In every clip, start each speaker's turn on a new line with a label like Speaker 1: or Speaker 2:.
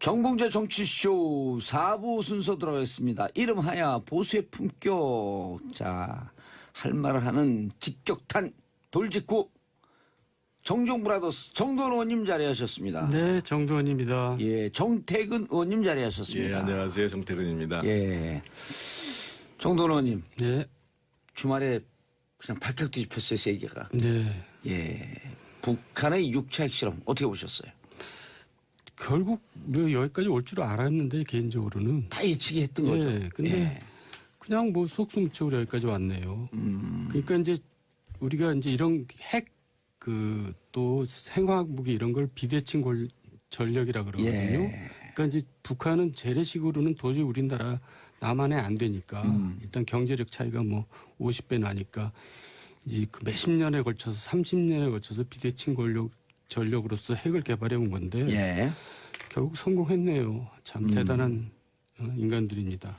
Speaker 1: 정봉재 정치쇼 4부 순서 들어가겠습니다. 이름하여 보수의 품격. 자, 할 말을 하는 직격탄 돌직구 정종브라더스 정도원 의원님 자리하셨습니다.
Speaker 2: 네, 정도원입니다.
Speaker 1: 예, 정태근 의원님 자리하셨습니다.
Speaker 3: 예, 안녕하세요. 정태근입니다.
Speaker 1: 예, 정도원 의원님.
Speaker 2: 네.
Speaker 1: 주말에 그냥 발칵 뒤집혔어요, 세계가.
Speaker 2: 네.
Speaker 1: 예, 북한의 6차 핵실험 어떻게 보셨어요?
Speaker 2: 결국 뭐 여기까지 올 줄 알았는데 개인적으로는.
Speaker 1: 다 예측이 했던 거죠.
Speaker 2: 네. 근데
Speaker 1: 예.
Speaker 2: 그냥 뭐 속수무책으로 여기까지 왔네요. 그러니까 이제 우리가 이제 이런 또 생화학 무기 이런 걸 비대칭 전력이라 그러거든요.
Speaker 1: 예.
Speaker 2: 그러니까 이제 북한은 재래식으로는 도저히 우리나라 남한에 안 되니까 일단 경제력 차이가 뭐 50배 나니까 이제 그 몇십 년에 걸쳐서 30년에 걸쳐서 비대칭 전력으로서 핵을 개발해 온 건데
Speaker 1: 예.
Speaker 2: 결국 성공했네요. 참 대단한 인간들입니다.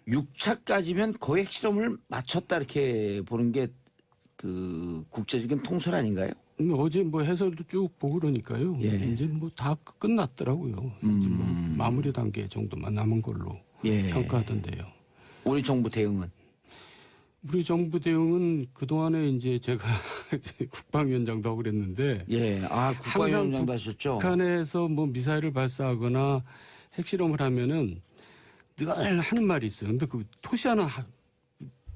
Speaker 1: 6차까지면 거의 핵실험을 마쳤다 이렇게 보는 게 그 국제적인 통설 아닌가요?
Speaker 2: 근데 어제 뭐 해설도 쭉 보고 그러니까요.
Speaker 1: 예.
Speaker 2: 이제 뭐 다 끝났더라고요. 이제 뭐 마무리 단계 정도만 남은 걸로
Speaker 1: 예.
Speaker 2: 평가하던데요.
Speaker 1: 우리 정부 대응은
Speaker 2: 우리 정부 대응은 그동안에 이제 제가 국방위원장도 하고 그랬는데
Speaker 1: 예. 아, 국방위원장도 하셨죠?
Speaker 2: 북한에서 뭐 미사일을 발사하거나 핵실험을 하면은 늘 하는 말이 있어요. 근데 그 토시 하나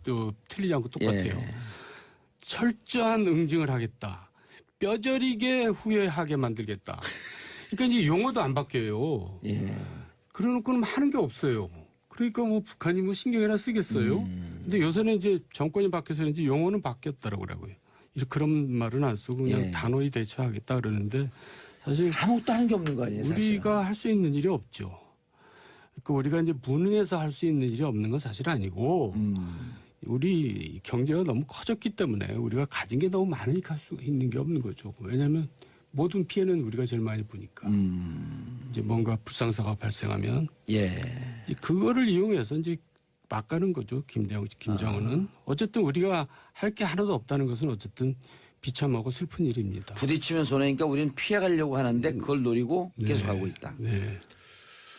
Speaker 2: 또 틀리지 않고 똑같아요.
Speaker 1: 예.
Speaker 2: 철저한 응징을 하겠다. 뼈저리게 후회하게 만들겠다. 그러니까 이제 용어도 안 바뀌어요.
Speaker 1: 예.
Speaker 2: 그래놓고는 하는 게 없어요. 그러니까 뭐 북한이 뭐 신경이나 쓰겠어요. 근데 요새는 이제 정권이 바뀌어서 이제 용어는 바뀌었다라고요. 그런 말은 안 쓰고 그냥
Speaker 1: 예.
Speaker 2: 단호히 대처하겠다 그러는데 사실
Speaker 1: 아무것도 하는 게 없는 거 아니에요, 사실.
Speaker 2: 우리가 할 수 있는 일이 없죠. 그러니까 우리가 이제 무능해서 할 수 있는 일이 없는 건 사실 아니고 우리 경제가 너무 커졌기 때문에 우리가 가진 게 너무 많으니까 할 수 있는 게 없는 거죠. 왜냐하면 모든 피해는 우리가 제일 많이 보니까 이제 뭔가 불상사가 발생하면
Speaker 1: 예.
Speaker 2: 이제 그거를 이용해서 이제 막 가는 거죠. 김정은은 어쨌든 우리가 할 게 하나도 없다는 것은 어쨌든 비참하고 슬픈 일입니다.
Speaker 1: 부딪히면 손해니까 우리는 피해가려고 하는데 그걸 노리고 계속 하고 있다.
Speaker 2: 네.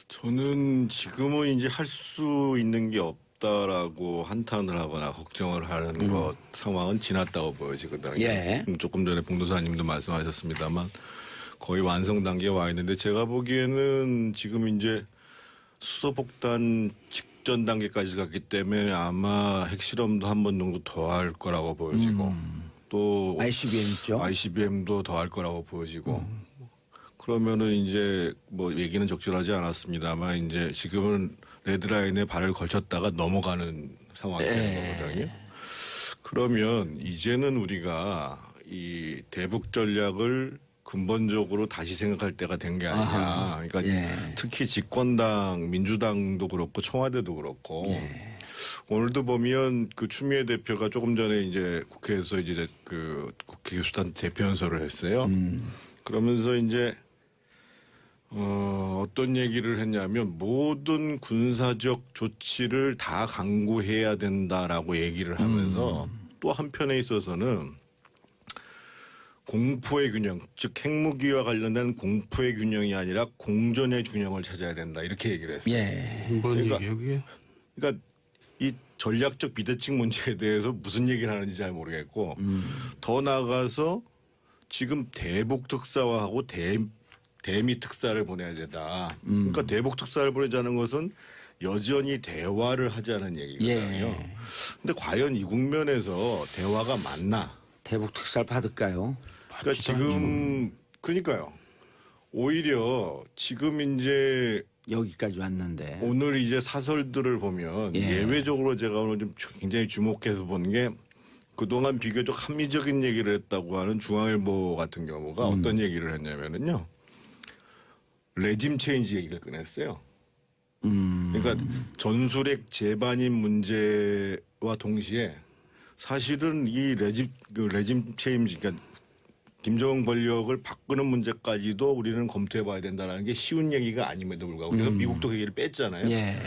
Speaker 3: 저는 지금은 이제 할 수 있는 게 없다라고 한탄을 하거나 걱정을 하는 것 상황은 지났다고 보여지거든요.
Speaker 1: 예.
Speaker 3: 조금 전에 봉도사님도 말씀하셨습니다만 거의 완성 단계에 와 있는데 제가 보기에는 지금 이제 수소폭탄 직전 단계까지 갔기 때문에 아마 핵실험도 한 번 정도 더 할 거라고 보여지고 또
Speaker 1: ICBM 있죠.
Speaker 3: ICBM도 더 할 거라고 보여지고 그러면은 이제 뭐 얘기는 적절하지 않았습니다만 이제 지금은 레드라인에 발을 걸쳤다가 넘어가는 상황이 되는 거거든요. 그러면 이제는 우리가 이 대북 전략을 근본적으로 다시 생각할 때가 된 게 아니냐. 그러니까
Speaker 1: 예.
Speaker 3: 특히 집권당 민주당도 그렇고 청와대도 그렇고
Speaker 1: 예.
Speaker 3: 오늘도 보면 그 추미애 대표가 조금 전에 이제 국회에서 이제 그 국회 교수단 대표연설을 했어요. 그러면서 이제 어떤 얘기를 했냐면 모든 군사적 조치를 다 강구해야 된다라고 얘기를 하면서 또 한편에 있어서는 공포의 균형, 즉 핵무기와 관련된 공포의 균형이 아니라 공존의 균형을 찾아야 된다 이렇게 얘기를 했어요.
Speaker 1: 예.
Speaker 2: 뭔
Speaker 3: 그러니까
Speaker 2: 얘기예요 그게?
Speaker 3: 그러니까 이 전략적 비대칭 문제에 대해서 무슨 얘기를 하는지 잘 모르겠고 더 나아가서 지금 대북 특사화하고 대미 특사를 보내야 되다. 그러니까 대북 특사를 보내자는 것은 여전히 대화를 하자는 얘기거든요. 근데 과연 이 국면에서 대화가 맞나?
Speaker 1: 대북 특사를 받을까요?
Speaker 3: 그러니까 지금 그러니까요. 오히려 지금 이제
Speaker 1: 여기까지 왔는데.
Speaker 3: 오늘 이제 사설들을 보면
Speaker 1: 예.
Speaker 3: 예외적으로 제가 오늘 좀 굉장히 주목해서 본 게 그동안 비교적 합리적인 얘기를 했다고 하는 중앙일보 같은 경우가 어떤 얘기를 했냐면은요. 레짐 체인지 얘기를 꺼냈어요. 그러니까 전술핵 재반입 문제와 동시에 사실은 이 레짐 체인지 그러니까 김정은 권력을 바꾸는 문제까지도 우리는 검토해봐야 된다는 게 쉬운 얘기가 아님에도 불구하고 우리가 미국도 그 얘기를 뺐잖아요.
Speaker 1: 예.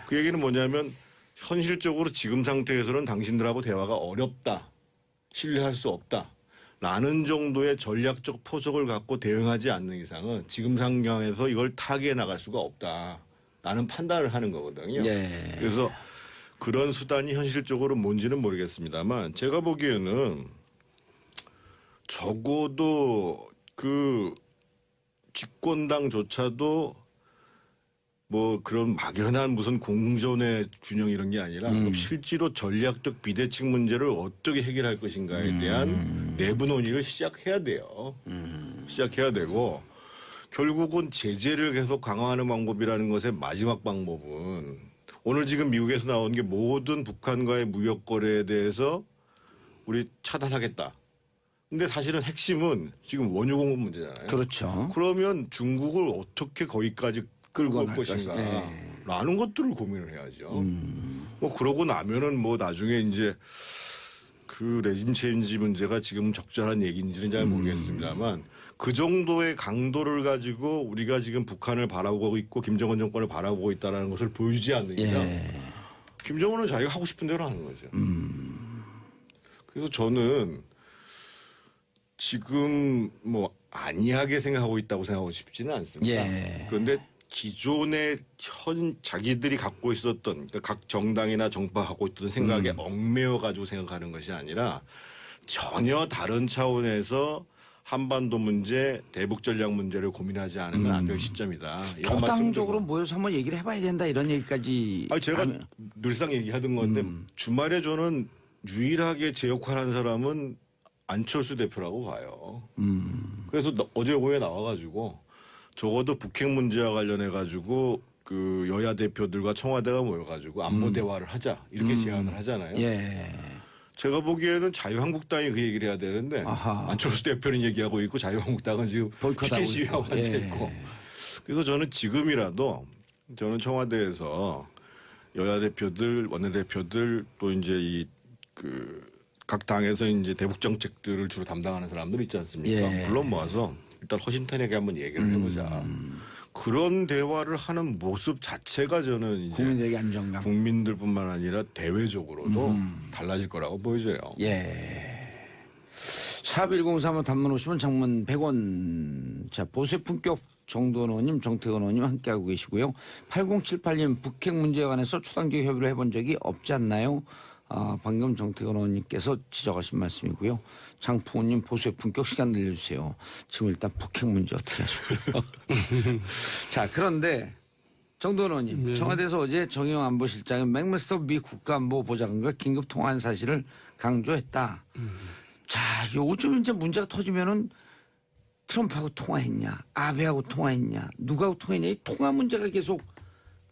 Speaker 3: 그 얘기는 뭐냐면 현실적으로 지금 상태에서는 당신들하고 대화가 어렵다. 신뢰할 수 없다. 라는 정도의 전략적 포석을 갖고 대응하지 않는 이상은 지금 상황에서 이걸 타개해 나갈 수가 없다라는 판단을 하는 거거든요.
Speaker 1: 예.
Speaker 3: 그래서 그런 수단이 현실적으로 뭔지는 모르겠습니다만 제가 보기에는 적어도 그 집권당조차도 뭐 그런 막연한 무슨 공존의 균형 이런 게 아니라 실제로 전략적 비대칭 문제를 어떻게 해결할 것인가에 대한 내부 논의를 시작해야 돼요. 시작해야 되고 결국은 제재를 계속 강화하는 방법이라는 것의 마지막 방법은 오늘 지금 미국에서 나온 게 모든 북한과의 무역 거래에 대해서 우리 차단하겠다. 근데 사실은 핵심은 지금 원유 공급 문제잖아요.
Speaker 1: 그렇죠.
Speaker 3: 그러면 중국을 어떻게 거기까지 끌고 올
Speaker 1: 갈
Speaker 3: 것인가
Speaker 1: 네.
Speaker 3: 라는 것들을 고민을 해야죠. 뭐 그러고 나면은 뭐 나중에 이제 그 레짐 체인지 문제가 지금 적절한 얘기인지는 잘 모르겠습니다만 그 정도의 강도를 가지고 우리가 지금 북한을 바라보고 있고 김정은 정권을 바라보고 있다는 것을 보여주지 않는 이상
Speaker 1: 예.
Speaker 3: 김정은은 자기가 하고 싶은 대로 하는 거죠. 그래서 저는 지금 뭐 안이하게 생각하고 있다고 생각하고 싶지는 않습니다.
Speaker 1: 예.
Speaker 3: 그런데 기존의 자기들이 갖고 있었던 그러니까 각 정당이나 정파가 갖고 있던 생각에 얽매여 가지고 생각하는 것이 아니라 전혀 다른 차원에서 한반도 문제, 대북 전략 문제를 고민하지 않으면 안 될 시점이다. 이런
Speaker 1: 초당적으로
Speaker 3: 말씀을
Speaker 1: 모여서 한번 얘기를 해봐야 된다 이런 얘기까지.
Speaker 3: 아니 제가
Speaker 1: 하면.
Speaker 3: 늘상 얘기하던 건데 주말에 저는 유일하게 제 역할한 사람은 안철수 대표라고 봐요. 그래서 어제 오후에 나와가지고 적어도 북핵 문제와 관련해 가지고 그 여야 대표들과 청와대가 모여가지고 안보 대화를 하자 이렇게 제안을 하잖아요.
Speaker 1: 예.
Speaker 3: 제가 보기에는 자유한국당이 그 얘기를 해야 되는데
Speaker 1: 아하.
Speaker 3: 안철수 대표는 얘기하고 있고 자유한국당은 지금
Speaker 1: 보이콧하고
Speaker 3: 피켓 시위하고
Speaker 1: 있고.
Speaker 3: 앉아있고. 그래서 저는 지금이라도 저는 청와대에서 여야 대표들, 원내대표들 또 이제 이 각 당에서 이제 대북 정책들을 주로 담당하는 사람들 있지 않습니까?
Speaker 1: 예.
Speaker 3: 불러 모아서 일단 허심탄회하게 한번 얘기를 해보자. 그런 대화를 하는 모습 자체가 저는 이제
Speaker 1: 국민들에게 안정감.
Speaker 3: 국민들뿐만 아니라 대외적으로도 달라질 거라고 보여져요.
Speaker 1: 예. 샵 1035 단문 50원 장문 100원. 자, 보수의 품격 정도원 의원님, 정태근 의원님 함께하고 계시고요. 8078님 북핵 문제에 관해서 초당적 협의를 해본 적이 없지 않나요? 방금 정태근 의원님께서 지적하신 말씀이고요. 장풍우님 보수의 품격 시간 늘려주세요. 지금 일단 북핵 문제 어떻게 하시고요. 자, 그런데 정도원 의원님,
Speaker 2: 네.
Speaker 1: 청와대에서 어제 정의용 안보실장이 맥메스터 미 국가안보보좌관과 긴급 통화한 사실을 강조했다. 자, 요즘 이제 문제가 터지면은 트럼프하고 통화했냐, 아베하고 통화했냐, 누구하고 통화했냐, 이 통화 문제가 계속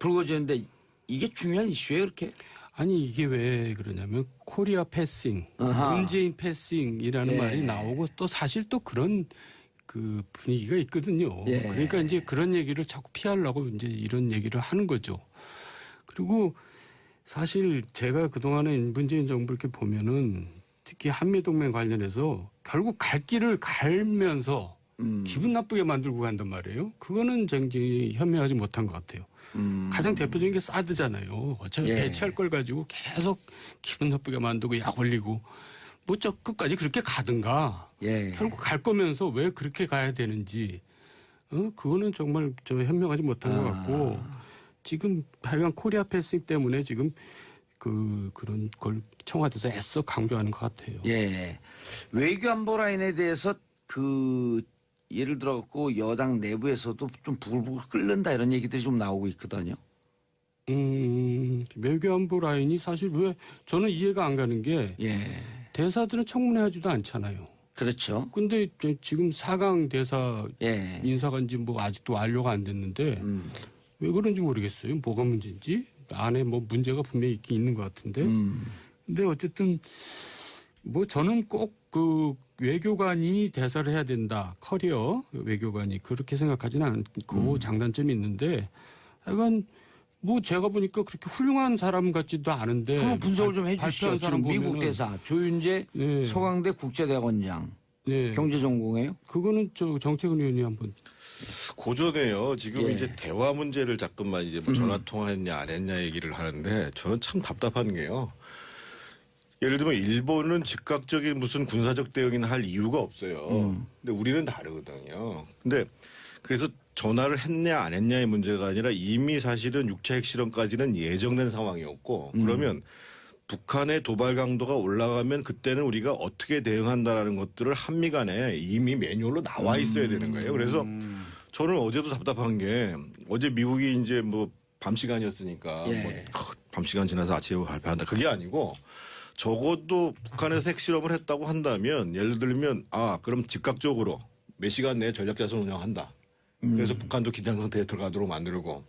Speaker 1: 불거지는데 이게 중요한 이슈예요, 이렇게?
Speaker 2: 아니 이게 왜 그러냐면 코리아 패싱,
Speaker 1: 아하.
Speaker 2: 문재인 패싱이라는
Speaker 1: 예.
Speaker 2: 말이 나오고 또 사실 또 그런 그 분위기가 있거든요.
Speaker 1: 예.
Speaker 2: 그러니까 이제 그런 얘기를 자꾸 피하려고 이제 이런 얘기를 하는 거죠. 그리고 사실 제가 그동안에 문재인 정부 이렇게 보면은 특히 한미동맹 관련해서 결국 갈 길을 갈면서 기분 나쁘게 만들고 간단 말이에요. 그거는 굉장히 현명하지 못한 것 같아요. 가장 대표적인 게 사드잖아요. 어차피
Speaker 1: 예.
Speaker 2: 배치할 걸 가지고 계속 기분 나쁘게 만들고 약 올리고 뭐 저 끝까지 그렇게 가든가.
Speaker 1: 예.
Speaker 2: 결국 갈 거면서 왜 그렇게 가야 되는지 그거는 정말 저 현명하지 못한 것 같고 지금 하여간 코리아 패싱 때문에 지금 그런 걸 청와대에서 애써 강조하는 것 같아요.
Speaker 1: 예. 외교안보 라인에 대해서 예를 들어갖고 여당 내부에서도 좀 부글부글 끓는다 이런 얘기들이 좀 나오고 있거든요.
Speaker 2: 외교안보 라인이 사실 왜 저는 이해가 안 가는 게
Speaker 1: 예.
Speaker 2: 대사들은 청문회 하지도 않잖아요.
Speaker 1: 그렇죠.
Speaker 2: 근데 지금 4강 대사
Speaker 1: 예.
Speaker 2: 인사간지 뭐 아직도 완료가 안 됐는데 왜 그런지 모르겠어요. 뭐가 문제인지 안에 뭐 문제가 분명히 있긴 있는 것 같은데. 근데 어쨌든 뭐 저는 꼭 그 외교관이 대사를 해야 된다. 커리어 외교관이 그렇게 생각하지는 않고 장단점이 있는데 하여간 뭐 제가 보니까 그렇게 훌륭한 사람 같지도 않은데
Speaker 1: 한번 분석을 좀 해주시죠.
Speaker 2: 발표한 사람
Speaker 1: 지금 미국
Speaker 2: 보면은
Speaker 1: 대사 조윤재
Speaker 2: 네.
Speaker 1: 서강대 국제대학원장
Speaker 2: 네.
Speaker 1: 경제전공이에요.
Speaker 2: 그거는 저 정태근 의원이 한번
Speaker 3: 고전해요. 지금
Speaker 1: 예.
Speaker 3: 이제 대화 문제를 자꾸만 이제 뭐 전화 통화했냐 안 했냐 얘기를 하는데 저는 참 답답한 게요. 예를 들면 일본은 즉각적인 무슨 군사적 대응이나 할 이유가 없어요. 근데 우리는 다르거든요. 근데 그래서 전화를 했냐 안 했냐의 문제가 아니라 이미 사실은 6차 핵실험까지는 예정된 상황이었고 그러면 북한의 도발 강도가 올라가면 그때는 우리가 어떻게 대응한다라는 것들을 한미 간에 이미 매뉴얼로 나와 있어야 되는 거예요. 그래서 저는 어제도 답답한 게 어제 미국이 이제 뭐 밤 시간이었으니까 뭐 밤 시간 지나서 아침에 발표한다. 그게 아니고 적어도 북한에서 핵실험을 했다고 한다면 예를 들면 그럼 즉각적으로 몇 시간 내에 전략자산 운영한다. 그래서 북한도 긴장 상태에 들어가도록 만들고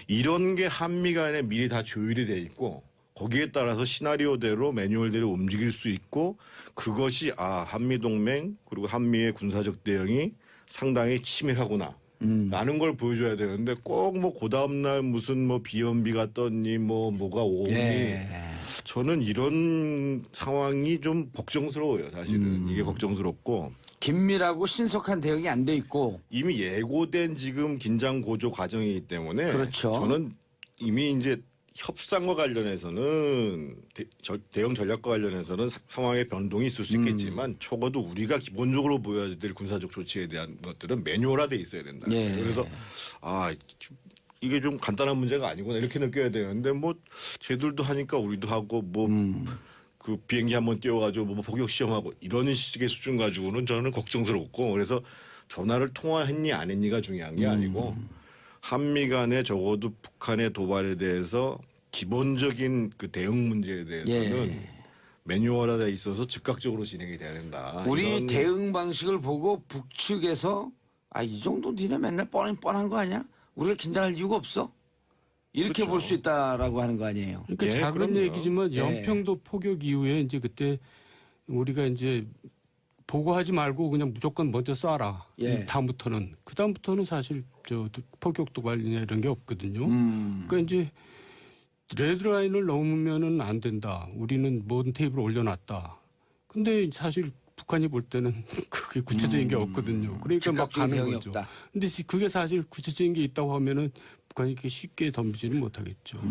Speaker 3: 이런 게 한미 간에 미리 다 조율이 돼 있고 거기에 따라서 시나리오대로 매뉴얼대로 움직일 수 있고 그것이 한미 동맹 그리고 한미의 군사적 대응이 상당히 치밀하구나. 라는 걸 보여줘야 되는데 꼭 뭐 그 다음날 무슨 뭐 비연비가 떴니 뭐가 오니 저는 이런 상황이 좀 걱정스러워요. 사실은 이게 걱정스럽고
Speaker 1: 긴밀하고 신속한 대응이 안 돼 있고
Speaker 3: 이미 예고된 지금 긴장 고조 과정이기 때문에
Speaker 1: 그렇죠.
Speaker 3: 저는 이미 이제 협상과 관련해서는 대응 전략과 관련해서는 상황의 변동이 있을 수 있겠지만 적어도 우리가 기본적으로 보여야 될 군사적 조치에 대한 것들은 매뉴얼화돼 있어야 된다. 그래서 이게 좀 간단한 문제가 아니구나 이렇게 느껴야 되는데 뭐 쟤들도 하니까 우리도 하고 뭐 그 비행기 한번 띄워가지고 뭐 폭격 시험하고 이런 식의 수준 가지고는 저는 걱정스럽고 그래서 전화를 통화했니 안 했니가 중요한 게 아니고 한미 간에 적어도 북한의 도발에 대해서 기본적인 그 대응 문제에 대해서는 매뉴얼화되어 있어서 즉각적으로 진행이 돼야 된다.
Speaker 1: 우리 대응 방식을 보고 북측에서 이 정도 니네 맨날 뻔한 거 아니야? 우리가 긴장할 이유가 없어? 이렇게 볼 수 있다라고 하는 거 아니에요?
Speaker 2: 그러니까 작은
Speaker 3: 그럼요.
Speaker 2: 얘기지만 연평도 포격 이후에 이제 그때 우리가 이제 보고하지 말고 그냥 무조건 먼저 쏴라. 그다음부터는 사실 포격 도발이나 이런 게 없거든요. 그러니까 이제 레드라인을 넘으면은 안 된다. 우리는 모든 테이블을 올려놨다. 근데 사실 북한이 볼 때는 그게 구체적인 게 없거든요. 그러니까 막 가는 거죠.
Speaker 1: 없다.
Speaker 2: 근데 그게 사실 구체적인 게 있다고 하면은 북한이 이렇게 쉽게 덤비지는 못하겠죠.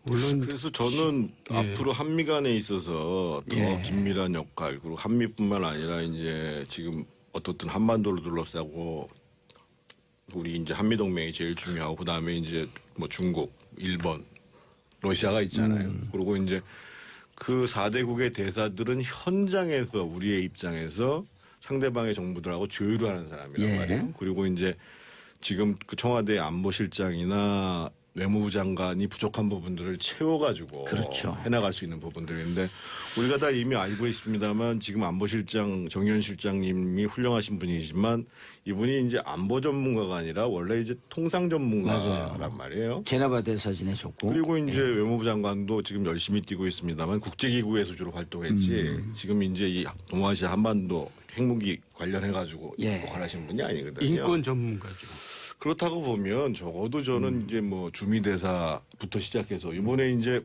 Speaker 2: 물론
Speaker 3: 그래서 저는 앞으로 한미 간에 있어서 더 긴밀한 역할 그리고 한미뿐만 아니라 이제 지금 어떻든 한반도를 둘러싸고 우리 이제 한미 동맹이 제일 중요하고 그다음에 이제 뭐 중국, 일본, 러시아가 있잖아요. 그리고 이제 그 4대국의 대사들은 현장에서 우리의 입장에서 상대방의 정부들하고 조율을 하는 사람이란 말이에요. 그리고 이제 지금 그 청와대 안보실장이나 외무부 장관이 부족한 부분들을 채워가지고 해나갈 수 있는 부분들인데 우리가 다 이미 알고 있습니다만 지금 안보실장 정의연 실장님이 훌륭하신 분이지만 이분이 이제 안보 전문가가 아니라 원래 이제 통상 전문가란 말이에요.
Speaker 1: 제네바 대사 지내셨고
Speaker 3: 그리고 이제 외무부 장관도 지금 열심히 뛰고 있습니다만 국제기구에서 주로 활동했지 지금 이제 이 동아시아 한반도 핵무기 관련해가지고 역할 하신 분이 아니거든요.
Speaker 2: 인권 전문가죠.
Speaker 3: 그렇다고 보면 적어도 저는 이제 뭐 주미대사부터 시작해서 이번에 이제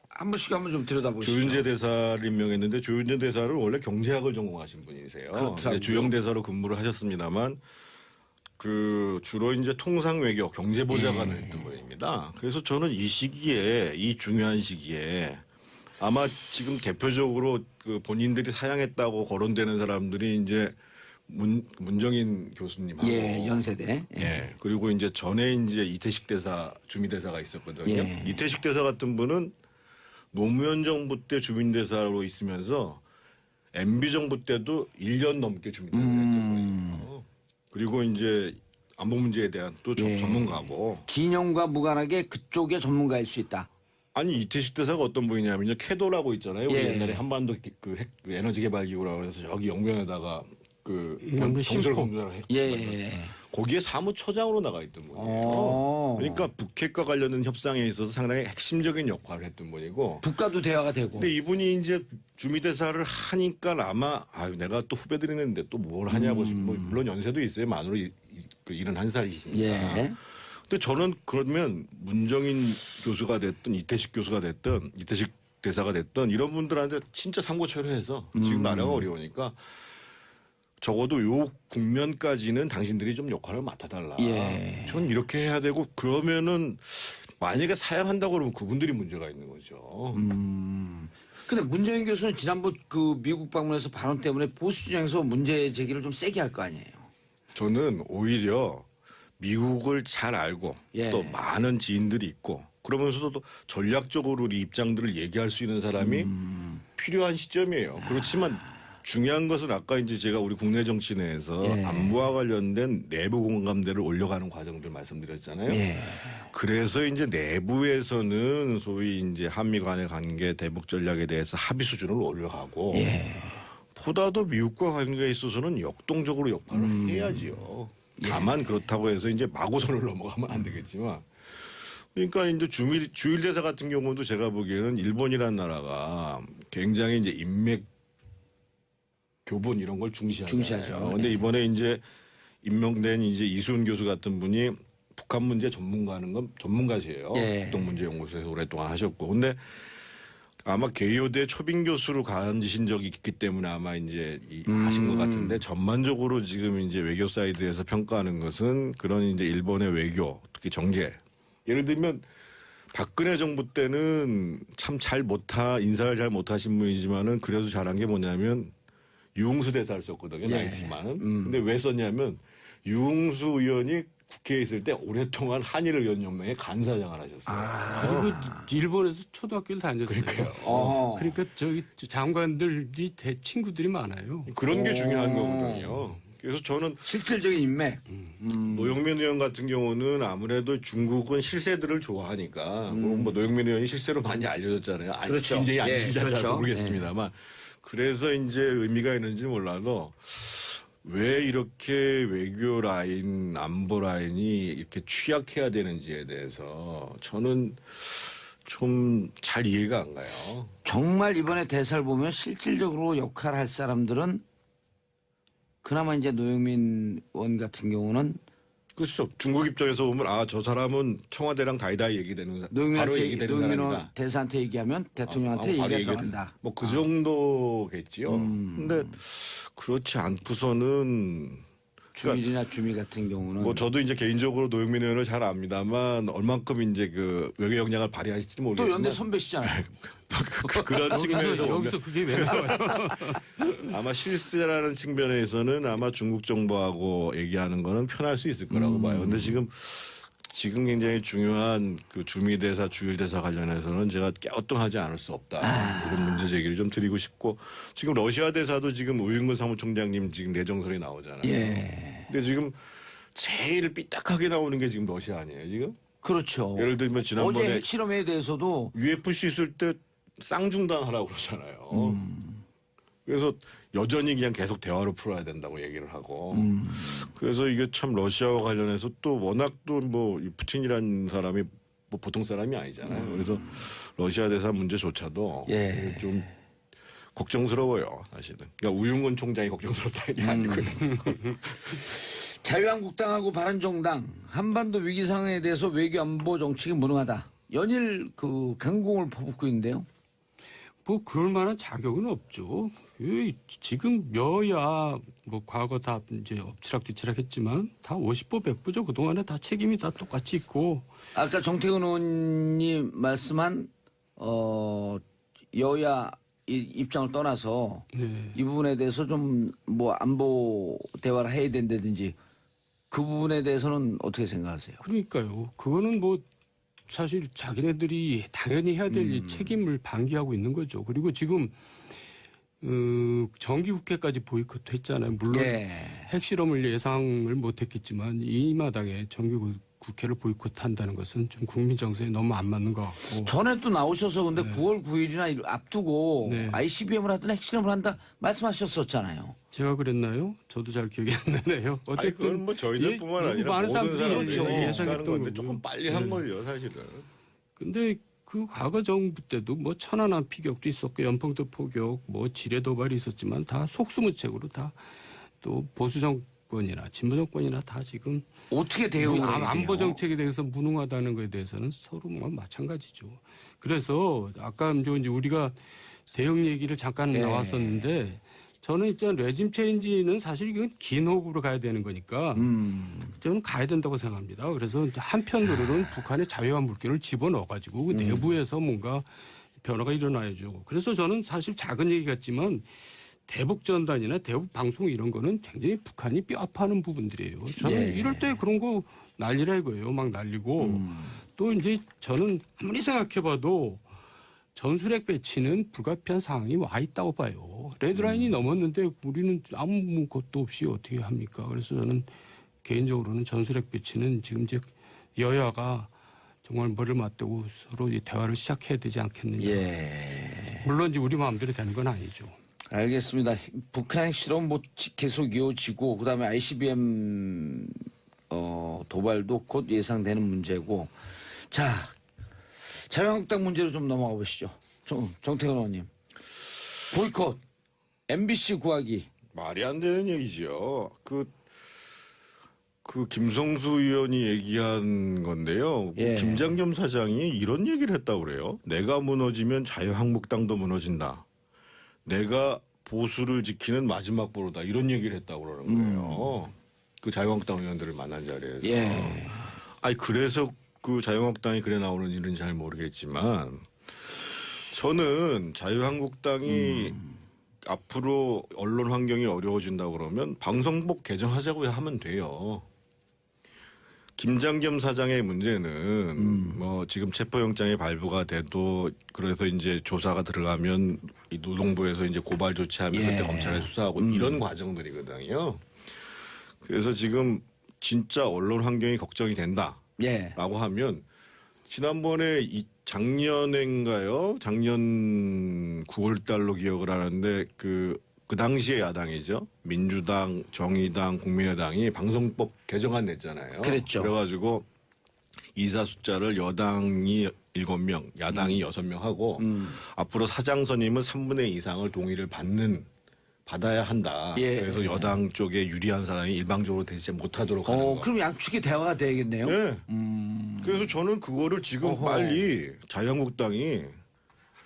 Speaker 1: 한 번씩 한번 좀 들여다보시죠.
Speaker 3: 조윤재 대사를 임명했는데 조윤재 대사를 원래 경제학을 전공하신 분이세요. 주영 대사로 근무를 하셨습니다만 그 주로 이제 통상 외교 경제보좌관을 했던 분입니다. 그래서 저는 이 시기에 이 중요한 시기에 아마 지금 대표적으로 그 본인들이 사양했다고 거론되는 사람들이 이제 문정인 교수님하고
Speaker 1: 연세대
Speaker 3: 그리고 이제 전에 이제 이태식 대사 주미대사가 있었거든요. 이태식 대사 같은 분은 노무현 정부 때 주민대사로 있으면서 MB 정부 때도 1년 넘게 주민대사를 했던 분이에요. 그리고 이제 안보 문제에 대한 또 전문가고
Speaker 1: 진영과 무관하게 그쪽의 전문가일 수 있다.
Speaker 3: 아니 이태식 대사가 어떤 분이냐면요. 캐도라고 있잖아요. 우리 옛날에 한반도 그 에너지 개발 기구라고 해서 여기 영변에다가 그 정설 공조를 했어요. 거기에 사무처장으로 나가 있던 분이에요. 그러니까 북핵과 관련된 협상에 있어서 상당히 핵심적인 역할을 했던 분이고.
Speaker 1: 북과도 대화가 되고.
Speaker 3: 근데 이분이 이제 주미대사를 하니까 아마 내가 또 후배들이 있는데 또 뭘 하냐고 지금 뭐 물론 연세도 있어요. 만으로 71살이시니까. 근데 저는 그러면 문정인 교수가 됐든 이태식 교수가 됐든 이태식 대사가 됐든 이런 분들한테 진짜 상고 처리해서 지금 나라가 어려우니까 적어도 요 국면까지는 당신들이 좀 역할을 맡아달라. 저는 이렇게 해야 되고 그러면은 만약에 사양한다고 그러면 그분들이 문제가 있는 거죠.
Speaker 1: 근데 문재인 교수는 지난번 그 미국 방문에서 발언 때문에 보수 진영에서 문제 제기를 좀 세게 할 거 아니에요.
Speaker 3: 저는 오히려 미국을 잘 알고
Speaker 1: 예.
Speaker 3: 또 많은 지인들이 있고 그러면서도 또 전략적으로 우리 입장들을 얘기할 수 있는 사람이 필요한 시점이에요. 그렇지만 중요한 것은 아까 이제 제가 우리 국내 정치 내에서
Speaker 1: 예.
Speaker 3: 안보와 관련된 내부 공감대를 올려가는 과정들 말씀드렸잖아요.
Speaker 1: 예.
Speaker 3: 그래서 이제 내부에서는 소위 이제 한미 간의 관계 대북 전략에 대해서 합의 수준을 올려가고
Speaker 1: 예.
Speaker 3: 보다도 미국과 관계에 있어서는 역동적으로 역할을 해야지요. 다만 그렇다고 해서 이제 마구선을 넘어가면 안 되겠지만 그러니까 이제 주일 대사 같은 경우도 제가 보기에는 일본이라는 나라가 굉장히 이제 인맥 교본 이런 걸 중시하죠. 근데
Speaker 1: 네.
Speaker 3: 이번에 이제 임명된 이제 이수은 교수 같은 분이 북한 문제 전문가는 건 전문가세요.
Speaker 1: 예.
Speaker 3: 북동문제연구소에서 오랫동안 하셨고. 근데 아마 개요대 초빙 교수로 가지신 적이 있기 때문에 아마 이제 하신 것 같은데 전반적으로 지금 이제 외교 사이드에서 평가하는 것은 그런 이제 일본의 외교 특히 정계 예를 들면 박근혜 정부 때는 참 인사를 잘 못하신 분이지만은 그래도 잘한 게 뭐냐면 유흥수 대사를 썼거든요.
Speaker 1: 예.
Speaker 3: 나이트 많은. 근데 왜 썼냐면 유흥수 의원이 국회에 있을 때 오랫동안 한일의원연맹의 간사장을 하셨어요.
Speaker 2: 그리고 일본에서 초등학교를 다녔어요. 그러니까 저기 장관들이 친구들이 많아요.
Speaker 3: 그런 게 중요한 거거든요. 그래서 저는
Speaker 1: 실질적인 인맥.
Speaker 3: 노영민 의원 같은 경우는 아무래도 중국은 실세들을 좋아하니까 뭐 노영민 의원이 실세로 많이 알려졌잖아요.
Speaker 1: 그렇죠.
Speaker 3: 굉장히 안
Speaker 1: 예,
Speaker 3: 진짜잘
Speaker 1: 그렇죠.
Speaker 3: 모르겠습니다만 그래서 이제 의미가 있는지 몰라도 왜 이렇게 외교 라인, 안보 라인이 이렇게 취약해야 되는지에 대해서 저는 좀 잘 이해가 안 가요.
Speaker 1: 정말 이번에 대사를 보면 실질적으로 역할을 할 사람들은 그나마 이제 노영민 의원 같은 경우는
Speaker 3: 그렇죠. 중국 입장에서 보면 저 사람은 청와대랑 다이다이 얘기되는 바로 얘기되는
Speaker 1: 노영민 의원
Speaker 3: 사람이다.
Speaker 1: 대사한테 얘기하면 대통령한테
Speaker 3: 바로
Speaker 1: 얘기가 들어간다.
Speaker 3: 뭐 그 정도겠지요. 근데 그렇지 않고서는
Speaker 1: 주일이나 주미 같은 경우는
Speaker 3: 뭐 저도 이제 개인적으로 노영민 의원을 잘 압니다만 얼만큼 이제 그 외교 역량을 발휘하실지
Speaker 1: 또
Speaker 3: 모르겠지만
Speaker 1: 연대 선배시잖아요.
Speaker 3: 그런 측면에서 보면
Speaker 2: 여기서 그게 왜 나와요?
Speaker 3: 아마 실세라는 측면에서는 아마 중국 정부하고 얘기하는 거는 편할 수 있을 거라고 봐요. 근데 지금 굉장히 중요한 그 주미대사, 주일대사 관련해서는 제가 갸우뚱하지 않을 수 없다. 이런 문제 제기를 좀 드리고 싶고 지금 러시아 대사도 지금 우윤근 사무총장님 지금 내정설이 나오잖아요.
Speaker 1: 예.
Speaker 3: 근데 지금 제일 삐딱하게 나오는 게 지금 러시아 아니에요, 지금?
Speaker 1: 그렇죠.
Speaker 3: 예를 들면
Speaker 1: 어제
Speaker 3: 지난번에
Speaker 1: 핵실험에 대해서도
Speaker 3: UFC 있을 때 쌍중단하라고 그러잖아요. 그래서 여전히 그냥 계속 대화로 풀어야 된다고 얘기를 하고. 그래서 이게 참 러시아와 관련해서 또 워낙 또 뭐 푸틴이라는 사람이 뭐 보통 사람이 아니잖아요. 그래서 러시아 대사 문제조차도
Speaker 1: 예.
Speaker 3: 좀 걱정스러워요, 사실은. 그러니까 우윤근 총장이 걱정스럽다는 게 아니고요.
Speaker 1: 자유한국당하고 바른정당 한반도 위기 상황에 대해서 외교 안보 정책이 무능하다. 연일 그 강공을 퍼붓고 있는데요.
Speaker 2: 뭐 그럴 만한 자격은 없죠. 지금 여야 뭐 과거 다 이제 엎치락뒤치락 했지만 다 50보 100보죠. 그동안에 다 책임이 다 똑같이 있고.
Speaker 1: 아까 정태근 의원님 말씀한 여야 입장을 떠나서
Speaker 2: 네.
Speaker 1: 이 부분에 대해서 좀 뭐 안보 대화를 해야 된다든지 그 부분에 대해서는 어떻게 생각하세요?
Speaker 2: 그러니까요. 그거는 뭐 사실 자기네들이 당연히 해야 될 책임을 방기하고 있는 거죠. 그리고 지금 정기국회까지 보이콧했잖아요. 물론
Speaker 1: 예.
Speaker 2: 핵실험을 예상을 못했겠지만 이 마당에 정기국회를 보이콧한다는 것은 좀 국민 정서에 너무 안 맞는 것 같고.
Speaker 1: 전에 또 나오셔서 근데 9월 9일이나 앞두고
Speaker 2: 네.
Speaker 1: ICBM을 하든 핵실험을 한다 말씀하셨었잖아요.
Speaker 2: 제가 그랬나요? 저도 잘 기억이 안 나네요.
Speaker 3: 아니,
Speaker 2: 어쨌든
Speaker 3: 그건 뭐 저희들뿐만
Speaker 2: 예,
Speaker 3: 아니라
Speaker 2: 많은
Speaker 3: 모든
Speaker 2: 사람들이
Speaker 3: 사람들이 예상하는
Speaker 2: 예상했던
Speaker 3: 건데
Speaker 2: 거죠.
Speaker 3: 조금 빨리 한 걸요, 사실은.
Speaker 2: 근데 그 과거 정부 때도 뭐 천안함 피격도 있었고 연평도 포격, 뭐 지뢰 도발이 있었지만 다 속수무책으로 다 또 보수 정권이나 진보 정권이나 다 지금
Speaker 1: 어떻게 대응을 해야 돼요?
Speaker 2: 안보 정책에 대해서 무능하다는 것에 대해서는 서로 뭐 마찬가지죠. 그래서 아까 이제 우리가 대응 얘기를 잠깐
Speaker 1: 예.
Speaker 2: 나왔었는데 저는 일단 레짐 체인지는 사실 이건 긴 호흡으로 가야 되는 거니까 저는 가야 된다고 생각합니다. 그래서 한편으로는 북한의 자유화 물결을 집어넣어가지고 그 내부에서 뭔가 변화가 일어나야죠. 그래서 저는 사실 작은 얘기 같지만 대북 전단이나 대북 방송 이런 거는 굉장히 북한이 뼈 아파하는 부분들이에요. 저는
Speaker 1: 예.
Speaker 2: 이럴 때 그런 거 난리라 이거예요. 막 날리고 또 이제 저는 아무리 생각해봐도 전술핵 배치는 불가피한 상황이 와 있다고 봐요. 레드라인이 넘었는데 우리는 아무것도 없이 어떻게 합니까? 그래서 저는 개인적으로는 전술핵 배치는 지금 이제 여야가 정말 머리를 맞대고 서로 이 대화를 시작해야 되지 않겠느냐.
Speaker 1: 예.
Speaker 2: 물론 이제 우리 마음대로 되는 건 아니죠.
Speaker 1: 알겠습니다. 북한 핵실험 뭐 계속 이어지고 그다음에 ICBM 도발도 곧 예상되는 문제고. 자, 자유한국당 문제로 좀 넘어가 보시죠. 정태근 의원님. 보이콧, MBC 구하기.
Speaker 3: 말이 안 되는 얘기죠. 그 김성수 의원이 얘기한 건데요.
Speaker 1: 예.
Speaker 3: 김장겸 사장이 이런 얘기를 했다고 그래요. 내가 무너지면 자유한국당도 무너진다. 내가 보수를 지키는 마지막 보루다. 이런 얘기를 했다고 그러는 거예요. 그 자유한국당 의원들을 만난 자리에서.
Speaker 1: 예.
Speaker 3: 아니 그래서 그 자유한국당이 그래 나오는 일은 잘 모르겠지만 저는 자유한국당이 앞으로 언론 환경이 어려워진다 그러면 방송법 개정하자고 하면 돼요. 김장겸 사장의 문제는 뭐 지금 체포영장이 발부가 돼도 그래서 이제 조사가 들어가면 이 노동부에서 이제 고발 조치하면
Speaker 1: 예.
Speaker 3: 그때 검찰에 수사하고 이런 과정들이거든요. 그래서 지금 진짜 언론 환경이 걱정이 된다라고
Speaker 1: 예.
Speaker 3: 하면 지난번에 작년인가요? 작년 9월 달로 기억을 하는데 그 당시에 야당이죠. 민주당, 정의당, 국민의당이 방송법 개정안 냈잖아요.
Speaker 1: 그랬죠.
Speaker 3: 그래가지고 이사 숫자를 여당이 7명, 야당이 6명 하고 앞으로 사장 선임은 3분의 2 이상을 동의를 받아야 한다.
Speaker 1: 예.
Speaker 3: 그래서 여당 쪽에 유리한 사람이 일방적으로 대체 못하도록 하는 거.
Speaker 1: 그럼 양측이 대화가 되겠네요.
Speaker 3: 네. 그래서 저는 그거를 지금
Speaker 1: 어허.
Speaker 3: 빨리 자유한국당이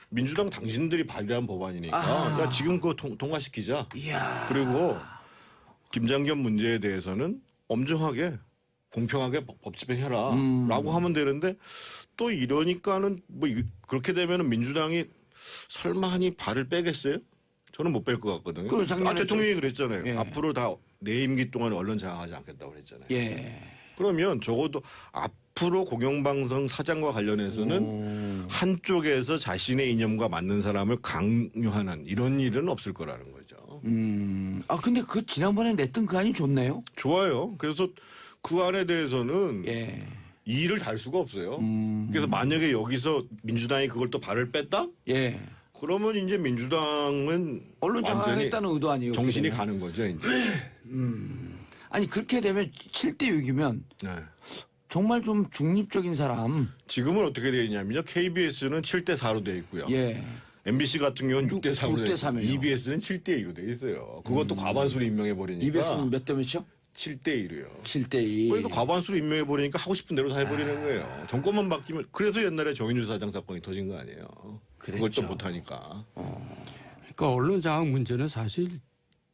Speaker 3: 민주당 당신들이 발의한 법안이니까 야 지금 그거 통과시키자.
Speaker 1: 이야.
Speaker 3: 그리고 김장겸 문제에 대해서는 엄정하게 공평하게 법 집행해라 라고 하면 되는데 또 이러니까는 뭐 그렇게 되면은 민주당이 설마하니 발을 빼겠어요? 저는 못 뺄 것 같거든요.
Speaker 1: 그럼 작년에
Speaker 3: 대통령이 그랬잖아요.
Speaker 1: 예.
Speaker 3: 앞으로 다 내 임기 동안 언론 장악하지 않겠다고 그랬잖아요.
Speaker 1: 예.
Speaker 3: 그러면 적어도 앞으로 공영방송 사장과 관련해서는 한쪽에서 자신의 이념과 맞는 사람을 강요하는 이런 일은 없을 거라는 거죠.
Speaker 1: 근데 그 지난번에 냈던 그 안이 좋네요.
Speaker 3: 좋아요. 그래서 그 안에 대해서는
Speaker 1: 예.
Speaker 3: 이의를 달 수가 없어요. 그래서 만약에 여기서 민주당이 그걸 또 발을 뺐다?
Speaker 1: 예.
Speaker 3: 그러면 이제 민주당은
Speaker 1: 언론
Speaker 3: 완전히
Speaker 1: 장악하겠다는 의도 아니에요.
Speaker 3: 정신이
Speaker 1: 그러면.
Speaker 3: 가는 거죠, 이제.
Speaker 1: 아니 그렇게 되면 7대 6이면
Speaker 3: 네.
Speaker 1: 정말 좀 중립적인 사람.
Speaker 3: 지금은 어떻게 되어 있냐면요. KBS는 7대 4로 되어 있고요.
Speaker 1: 예.
Speaker 3: MBC 같은 경우는 6대 3으로
Speaker 1: 6대 3 이요.
Speaker 3: EBS는 7대 2로 되어 있어요. 그것도 과반수로 임명해 버리니까
Speaker 1: EBS는 몇 대 몇이요?
Speaker 3: 7대 1이요.
Speaker 1: 7대 2.
Speaker 3: 그러니까 과반수로 임명해 버리니까 하고 싶은 대로 다 해버리는 거예요. 정권만 바뀌면 그래서 옛날에 정인주 사장 사건이 터진 거 아니에요. 그걸
Speaker 1: 그랬죠.
Speaker 3: 또 못하니까.
Speaker 2: 그러니까 언론 장악 문제는 사실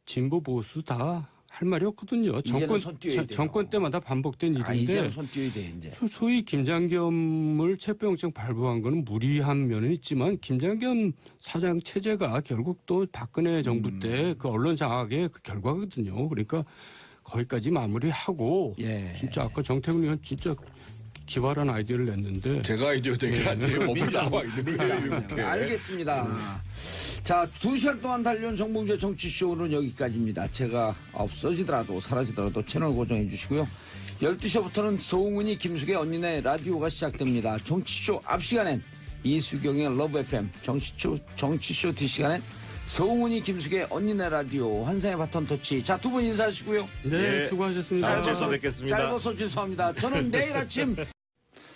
Speaker 2: 진보 보수 다 할 말이 없거든요.
Speaker 1: 이제는 손 띄어야 돼요.
Speaker 2: 정권 때마다 반복된 일인데
Speaker 1: 이제는 손 띄어야 돼 이제.
Speaker 2: 소위 김장겸을 체포영장 발부한 거는 무리한 면은 있지만 김장겸 사장 체제가 결국 또 박근혜 정부 때 그 언론 장악의 그 결과거든요. 그러니까 거기까지 마무리하고
Speaker 1: 예.
Speaker 2: 진짜 아까 정태근 의원 진짜 기발한 아이디어를 냈는데
Speaker 3: 제가 아이디어 된 게 아니에요. 법을 나와 있는 거예요. 이렇게.
Speaker 1: 알겠습니다. 자, 2시간 동안 달려온 정봉재 정치쇼는 여기까지입니다. 제가 없어지더라도 사라지더라도 채널 고정해 주시고요. 12시부터는 소웅은이 김숙의 언니네 라디오가 시작됩니다. 정치쇼 앞 시간엔 이수경의 러브 FM, 정치쇼 뒤 시간엔 소웅은이 김숙의 언니네 라디오 환상의 바톤 터치. 자, 두 분 인사하시고요.
Speaker 2: 네,
Speaker 3: 예.
Speaker 2: 수고하셨습니다.
Speaker 3: 다음 주에 뵙겠습니다.
Speaker 1: 짧아서 죄송합니다. 저는 내일 아침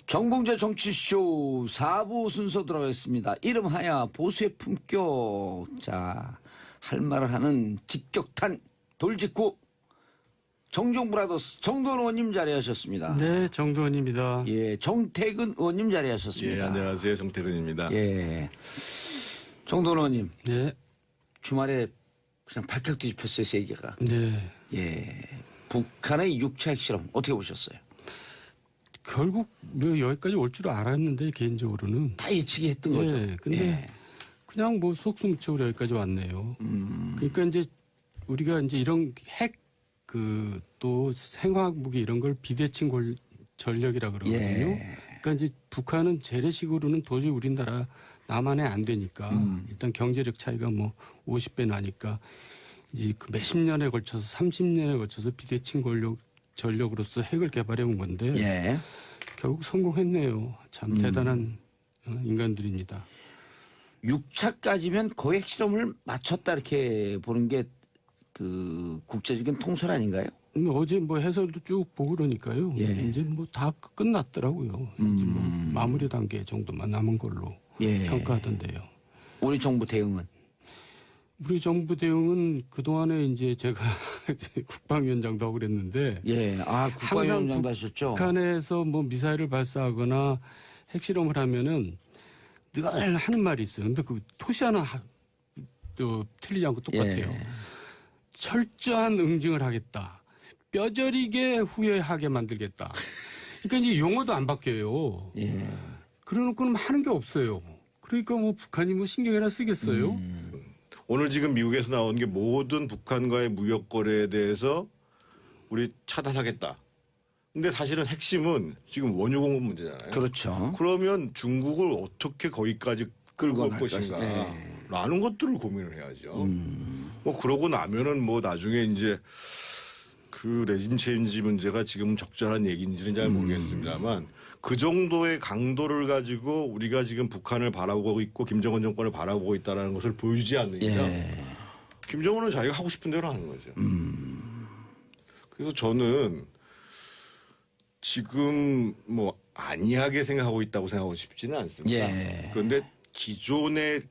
Speaker 1: 정봉재 정치쇼 4부 순서 들어가겠습니다. 이름하여 보수의 품격. 자, 할 말을 하는 직격탄 돌직구 정종브라더스 정도원 의원님 자리하셨습니다.
Speaker 2: 네, 정도원입니다.
Speaker 1: 예, 정태근 의원님 자리하셨습니다.
Speaker 3: 예, 안녕하세요. 정태근입니다.
Speaker 1: 예, 정도원 의원님
Speaker 2: 네,
Speaker 1: 주말에 그냥 발칵 뒤집혔어요, 세계가.
Speaker 2: 네.
Speaker 1: 예, 북한의 6차 핵실험 어떻게 보셨어요?
Speaker 2: 결국 뭐 여기까지 올 줄 알았는데 개인적으로는.
Speaker 1: 다 예측이 했던 거죠.
Speaker 2: 근데
Speaker 1: 예.
Speaker 2: 그냥 뭐 속수무책으로 여기까지 왔네요. 그러니까 이제 우리가 이제 이런 핵 또 생화학 무기 이런 걸 비대칭 전력이라 그러거든요.
Speaker 1: 예.
Speaker 2: 그러니까 이제 북한은 재래식으로는 도저히 우리나라 남한에 안 되니까 일단 경제력 차이가 뭐 50배 나니까 이제 그 몇십 년에 걸쳐서 30년에 걸쳐서 비대칭 전력으로서 핵을 개발해 온 건데
Speaker 1: 예.
Speaker 2: 결국 성공했네요. 참 대단한 인간들입니다.
Speaker 1: 6차까지면 거의 핵실험을 마쳤다 이렇게 보는 게 그 국제적인 통설 아닌가요?
Speaker 2: 어제 뭐 해설도 쭉 보고 그러니까요.
Speaker 1: 예.
Speaker 2: 이제 뭐 다 끝났더라고요. 이제 뭐 마무리 단계 정도만 남은 걸로
Speaker 1: 예.
Speaker 2: 평가하던데요.
Speaker 1: 우리 정부 대응은
Speaker 2: 우리 정부 대응은 그동안에 이제 제가 국방위원장도 하고 그랬는데
Speaker 1: 예. 아, 국방위원장도 하셨죠?
Speaker 2: 북한에서 뭐 미사일을 발사하거나 핵실험을 하면은 늘 하는 말이 있어요. 근데 그 토시 하나 또 틀리지 않고 똑같아요.
Speaker 1: 예.
Speaker 2: 철저한 응징을 하겠다. 뼈저리게 후회하게 만들겠다. 그러니까 이제 용어도 안 바뀌어요.
Speaker 1: 예.
Speaker 2: 그래놓고는 하는 게 없어요. 그러니까 뭐 북한이 뭐 신경이나 쓰겠어요?
Speaker 3: 오늘 지금 미국에서 나온 게 모든 북한과의 무역 거래에 대해서 우리 차단하겠다. 근데 사실은 핵심은 지금 원유 공급 문제잖아요.
Speaker 1: 그렇죠.
Speaker 3: 그러면 중국을 어떻게 거기까지 끌고 갈
Speaker 1: 끌고 갈
Speaker 3: 것인가
Speaker 1: 네.
Speaker 3: 라는 것들을 고민을 해야죠. 뭐 그러고 나면은 뭐 나중에 이제 그 레짐 체인지 문제가 지금 적절한 얘기인지는 잘 모르겠습니다만 그 정도의 강도를 가지고 우리가 지금 북한을 바라보고 있고 김정은 정권을 바라보고 있다는 것을 보여주지 않는 이상
Speaker 1: 예.
Speaker 3: 김정은은 자기가 하고 싶은 대로 하는 거죠. 그래서 저는 지금 뭐 안이하게 생각하고 있다고 생각하고 싶지는 않습니다.
Speaker 1: 예.
Speaker 3: 그런데 기존의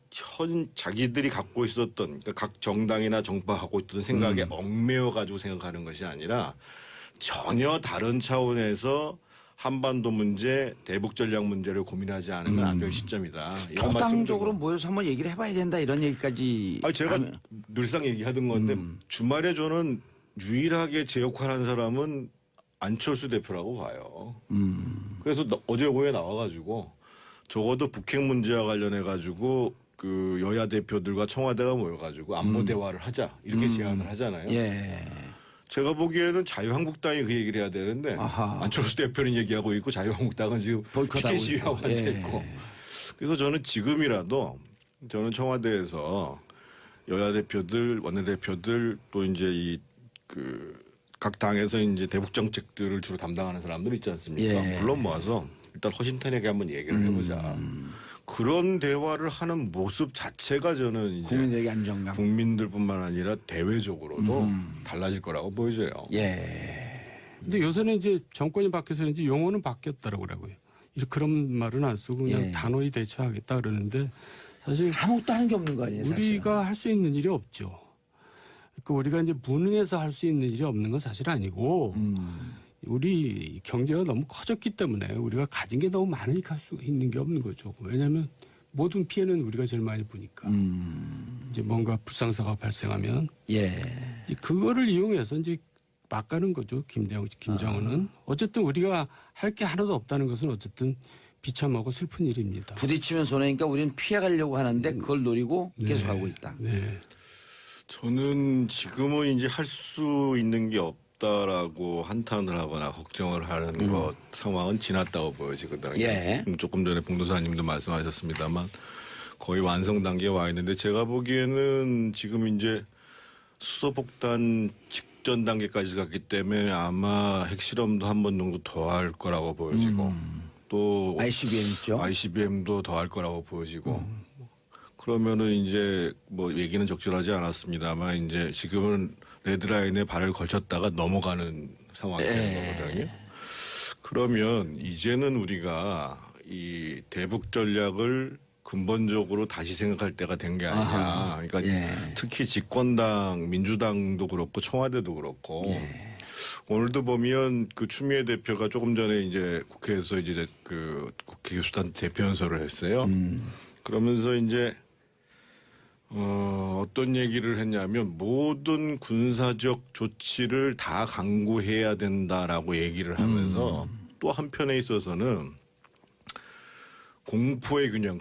Speaker 3: 자기들이 갖고 있었던 그러니까 각 정당이나 정파가 갖고 있던 생각에 얽매여 가지고 생각하는 것이 아니라 전혀 다른 차원에서 한반도 문제, 대북 전략 문제를 고민하지 않으면 안 될 시점이다. 이런
Speaker 1: 초당적으로
Speaker 3: 말씀을
Speaker 1: 모여서 한번 얘기를 해봐야 된다 이런 얘기까지.
Speaker 3: 제가
Speaker 1: 하면-
Speaker 3: 늘상 얘기하던 건데 주말에 저는 유일하게 제 역할한 사람은 안철수 대표라고 봐요. 그래서 어제 오후에 나와가지고 적어도 북핵 문제와 관련해 가지고 그 여야 대표들과 청와대가 모여가지고 안보 대화를 하자 이렇게 제안을 하잖아요.
Speaker 1: 예.
Speaker 3: 제가 보기에는 자유한국당이 그 얘기를 해야 되는데
Speaker 1: 아하.
Speaker 3: 안철수 대표는 얘기하고 있고 자유한국당은 지금
Speaker 1: 보이콧하고
Speaker 3: 피켓 시위하고
Speaker 1: 있고.
Speaker 3: 앉아
Speaker 1: 예.
Speaker 3: 있고. 그래서 저는 지금이라도 저는 청와대에서 여야 대표들, 원내대표들 또 이제 이 각 당에서 이제 대북 정책들을 주로 담당하는 사람들 있지 않습니까?
Speaker 1: 예.
Speaker 3: 물론 모아서 일단 허심탄회하게 한번 얘기를 해보자. 그런 대화를 하는 모습 자체가 저는 이제
Speaker 1: 국민들에게 안정감.
Speaker 3: 국민들뿐만 아니라 대외적으로도 달라질 거라고 보여져요.
Speaker 1: 예.
Speaker 2: 근데 요새는 이제 정권이 바뀌어서 이제 용어는 바뀌었더라고요. 그런 말은 안 쓰고 그냥
Speaker 1: 예.
Speaker 2: 단호히 대처하겠다 그러는데 사실
Speaker 1: 아무것도 하는 게 없는 거 아니에요, 사실.
Speaker 2: 우리가 할 수 있는 일이 없죠. 그 우리가 이제 무능해서 할 수 있는 일이 없는 건 사실 아니고 우리 경제가 너무 커졌기 때문에 우리가 가진 게 너무 많으니까 할 수 있는 게 없는 거죠. 왜냐하면 모든 피해는 우리가 제일 많이 보니까 이제 뭔가 불상사가 발생하면
Speaker 1: 예.
Speaker 2: 이제 그거를 이용해서 이제 막 가는 거죠. 김정은은 어쨌든 우리가 할 게 하나도 없다는 것은 어쨌든 비참하고 슬픈 일입니다.
Speaker 1: 부딪히면 손해니까 우리는 피해가려고 하는데 그걸 노리고 계속 하고 있다.
Speaker 2: 네.
Speaker 3: 저는 지금은 이제 할 수 있는 게 없다라고 한탄을 하거나 걱정을 하는 것 상황은 지났다고 보여지거든요.
Speaker 1: 예.
Speaker 3: 조금 전에 봉도사님도 말씀하셨습니다만 거의 완성 단계에 와 있는데 제가 보기에는 지금 이제 수소폭탄 직전 단계까지 갔기 때문에 아마 핵실험도 한 번 정도 더 할 거라고 보여지고 또
Speaker 1: ICBM 있죠.
Speaker 3: ICBM도 더 할 거라고 보여지고 그러면은 이제 뭐 얘기는 적절하지 않았습니다만 이제 지금은 레드라인에 발을 걸쳤다가 넘어가는 상황이 되는 거거든요. 그러면 이제는 우리가 이 대북 전략을 근본적으로 다시 생각할 때가 된 게 아니냐. 그러니까 특히 집권당 민주당도 그렇고 청와대도 그렇고 오늘도 보면 그 추미애 대표가 조금 전에 이제 국회에서 이제 그 국회 교수단 대표 연설을 했어요. 그러면서 이제 어떤 얘기를 했냐면 모든 군사적 조치를 다 강구해야 된다라고 얘기를 하면서 또 또 한편에 있어서는 공포의 균형.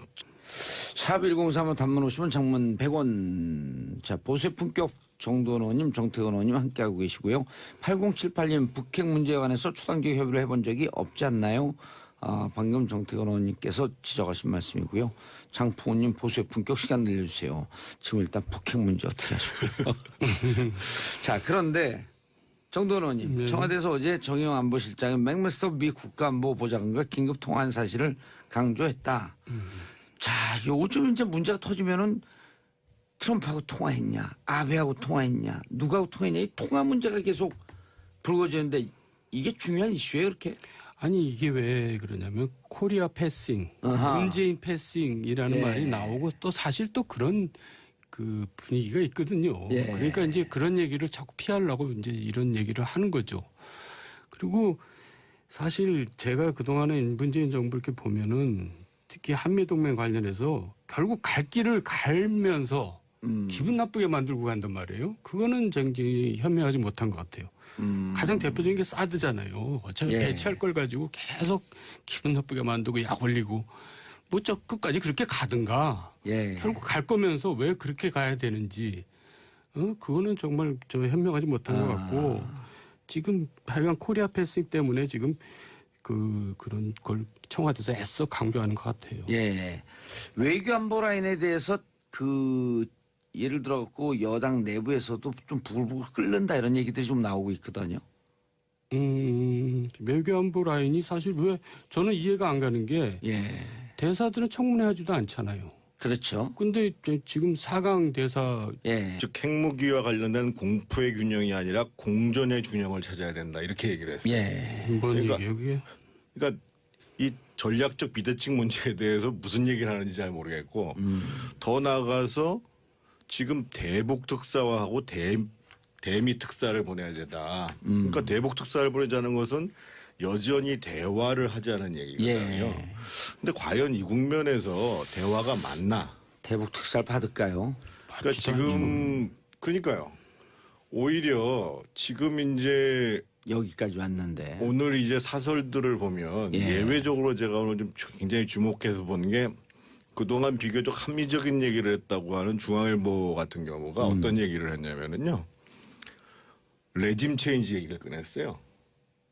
Speaker 1: 샵 1035 단문 오시면 장문 100원. 자, 보세 품격 정도원 의원님, 정태근 의원님 함께하고 계시고요. 8078님 북핵 문제에 관해서 초당적 협의를 해본 적이 없지 않나요? 방금 정태근 의원님께서 지적하신 말씀이고요. 장풍우님 보수의 품격 시간 늘려주세요. 지금 일단 북핵 문제 어떻게 하시고요. 자, 그런데 정도원 의원님,
Speaker 2: 네.
Speaker 1: 청와대에서 어제 정의용 안보실장이 맥메스터 미 국가안보보좌관과 긴급 통화한 사실을 강조했다. 자, 요즘 이제 문제가 터지면은 트럼프하고 통화했냐, 아베하고 통화했냐, 누구하고 통화했냐, 이 통화 문제가 계속 불거지는데 이게 중요한 이슈예요, 그렇게?
Speaker 2: 아니 이게 왜 그러냐면 코리아 패싱,
Speaker 1: 아하.
Speaker 2: 문재인 패싱이라는
Speaker 1: 예.
Speaker 2: 말이 나오고 또 사실 또 그런 그 분위기가 있거든요.
Speaker 1: 예.
Speaker 2: 그러니까 이제 그런 얘기를 자꾸 피하려고 이제 이런 얘기를 하는 거죠. 그리고 사실 제가 그동안에 문재인 정부 이렇게 보면은 특히 한미동맹 관련해서 결국 갈 길을 갈면서 기분 나쁘게 만들고 간단 말이에요. 그거는 굉장히 현명하지 못한 것 같아요. 가장 대표적인 게 사드잖아요. 어차피
Speaker 1: 예.
Speaker 2: 배치할 걸 가지고 계속 기분 나쁘게 만들고 약 올리고 뭐 저 끝까지 그렇게 가든가
Speaker 1: 예.
Speaker 2: 결국 갈 거면서 왜 그렇게 가야 되는지 그거는 정말 저 현명하지 못한 것 같고 지금 하여간 코리아 패싱 때문에 지금 그런 걸 청와대에서 애써 강조하는 것 같아요.
Speaker 1: 예. 외교안보 라인에 대해서 예를 들어갖고 여당 내부에서도 좀 부글부글 끓는다 이런 얘기들이 좀 나오고 있거든요.
Speaker 2: 외교안보 라인이 사실 왜 저는 이해가 안 가는 게
Speaker 1: 예.
Speaker 2: 대사들은 청문회 하지도 않잖아요.
Speaker 1: 그렇죠.
Speaker 2: 근데 지금 4강 대사
Speaker 1: 예.
Speaker 3: 즉 핵무기와 관련된 공포의 균형이 아니라 공존의 균형을 찾아야 된다 이렇게 얘기를 했어요.
Speaker 1: 예.
Speaker 2: 뭔
Speaker 3: 그러니까
Speaker 2: 얘기예요 그게?
Speaker 3: 그러니까 이 전략적 비대칭 문제에 대해서 무슨 얘기를 하는지 잘 모르겠고 더 나아가서 지금 대북 특사화하고 대미 특사를 보내야 되다. 그러니까 대북 특사를 보내자는 것은 여전히 대화를 하자는 얘기거든요. 근데 과연 이 국면에서 대화가 맞나?
Speaker 1: 대북 특사를 받을까요?
Speaker 3: 그러니까 지금 그러니까요. 오히려 지금 이제
Speaker 1: 여기까지 왔는데.
Speaker 3: 오늘 이제 사설들을 보면
Speaker 1: 예.
Speaker 3: 예외적으로 제가 오늘 좀 굉장히 주목해서 본 게 그동안 비교적 합리적인 얘기를 했다고 하는 중앙일보 같은 경우가 어떤 얘기를 했냐면은요. 레짐 체인지 얘기를 꺼냈어요.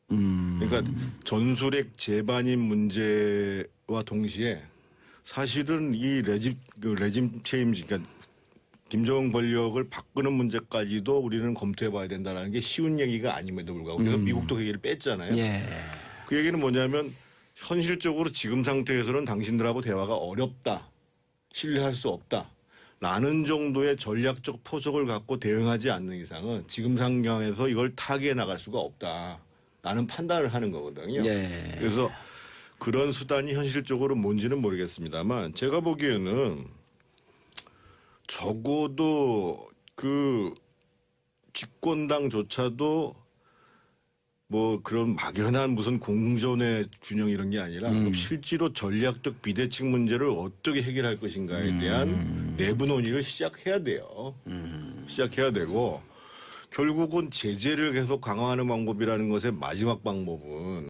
Speaker 3: 그러니까 전술핵 재반입 문제와 동시에 사실은 이 레짐 체인지 그러니까 김정은 권력을 바꾸는 문제까지도 우리는 검토해봐야 된다는 게 쉬운 얘기가 아님에도 불구하고 그래서 미국도 그 얘기를 뺐잖아요.
Speaker 1: 예.
Speaker 3: 그 얘기는 뭐냐면 현실적으로 지금 상태에서는 당신들하고 대화가 어렵다. 신뢰할 수 없다. 라는 정도의 전략적 포석을 갖고 대응하지 않는 이상은 지금 상황에서 이걸 타개해 나갈 수가 없다. 라는 판단을 하는 거거든요.
Speaker 1: 예.
Speaker 3: 그래서 그런 수단이 현실적으로 뭔지는 모르겠습니다만 제가 보기에는 적어도 그 집권당조차도 뭐 그런 막연한 무슨 공존의 균형 이런 게 아니라 실제로 전략적 비대칭 문제를 어떻게 해결할 것인가에 대한 내부 논의를 시작해야 돼요. 시작해야 되고 결국은 제재를 계속 강화하는 방법이라는 것의 마지막 방법은